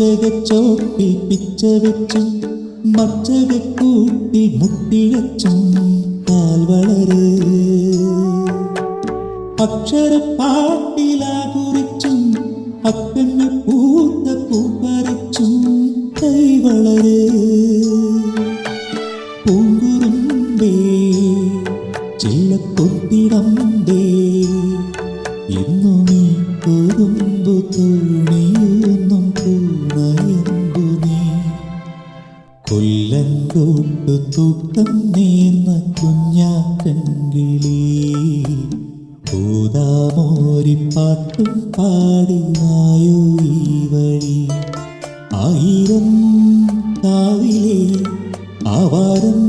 പച്ചകച്ചോപ്പിൽ പിച്ച വെച്ചും മച്ചകക്കൂട്ടി മുട്ടിവെച്ചും കാൽ വളര് അക്ഷരപ്പാട്ടിലാകുറിച്ചും അക്കണ്ണ പൂത്ത പൂപ്പറിച്ചും കൈ വളര് പൂങ്കുറുമ്പേ ചില്ലക്കൊത്തിടമ്പേ ഇന്നു നീ കുറുമ്പു തോണിയൊന്നും കൂണയമ്പു നീ കൊല്ലങ്കോട്ടു തൂക്കം നേർന്ന കുഞ്ഞാക്കങ്കിളി പൂതാമോരിപ്പാട്ടും പാടിവായോ ഈ വഴി ആയിരം കാവിലെ ആവാരം